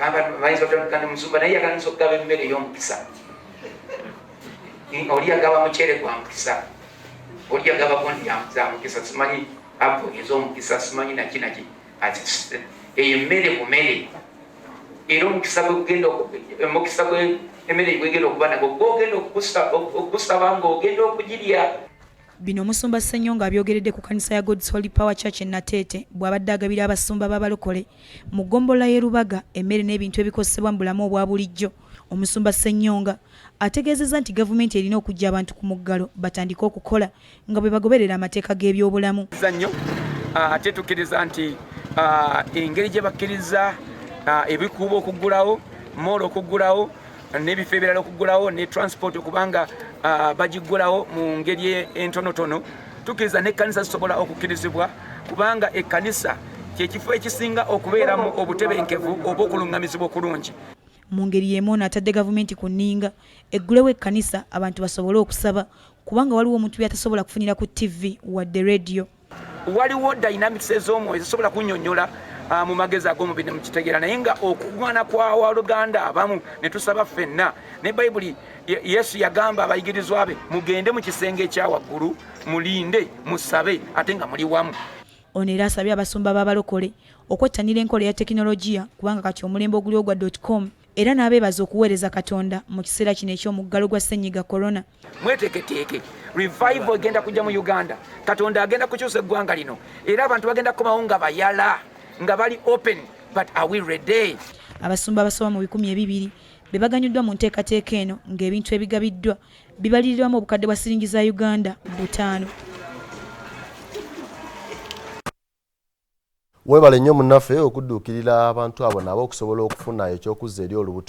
abantu bayinza otandika ne musumba naye yakanisa okugaba emmere ey'omukisa. Oli agaba muceere gwa mukisa, oli agaba gondi za mukisa, simanyi apo ez'omukisa, simanyi nakinaki ati eyo emmere bumere. Era omukisa omukisa emmere gwegenda okuba nago gwogenda okusaba ng'ogenda okugirya. Bino Omusumba Ssenyonga abyogeredde ku kanisa ya God's Holy Power Church Nateete bw'abadde agabira abasumba b'abalokole mu ggombolola y'e Rubaga emmere n'ebintu ebikozesebwa mu bulamu obwa bulijjo. Omusumba Ssenyonga ategeezezza nti gavumenti erina okuggya abantu ku muggalo batandike okukola nga bwe bagoberera amateeka g'ebyobulamu. Ate tukkiriza nti engeri gye bakkiriza ebikuubo okuggulawo, moolo okuggulawo, n'ebifo ebirala okuggulawo, ne transport okubanga bagiggulawo mu ngeri entonotono, tukkiriza n'ekkanisa zisobola okukkirizibwa kubanga ekkanisa kyekifo ekisinga okubeeramu obutebenkevu oba okulungamizibwa okulungi. Mu ngeri y'emu ono atadde gavumenti ku nninga eggulewo ekkanisa abantu basobole okusaba kubanga waliwo omuntu byatasobola kufunira ku TV wadde radio. Waliwo dynamics ez'omwoyo zisobola kunnyonnyola mu magezi ag'omubiri mu kitegeera naye nga okugwana kwa Waluganda abamu ne tusaba ffenna ne Bayibuli Yesu yagamba abayigirizwa be mugende mu kisenge ekya waggulu mulinde musabe ate nga muli wamu. Ono era asabye abasumba b'abalokole okwettanira enkola ya tekinologiya kubanga kati omulembe oguli ogwa .com era n'abeebaza okuweereza Katonda mu kiseera kino eky'omuggalo gwa ssennyiga corona. Mweteeketeeke revival egenda kujja mu Uganda, Katonda agenda kukyusa eggwanga lino era abantu bagenda kukomawo nga bayala nga bali open, but are we ready? Abasumba abasoba mu 200 be baganyuddwa mu nteekateeka eno ng'ebintu ebigabiddwa bibalirirwamu obukadde bwa siringi za Uganda 5. Webale nnyo munnaffe okudduukirira abantu abo nabo okusobola okufuna ekyokuzza eri olubuto.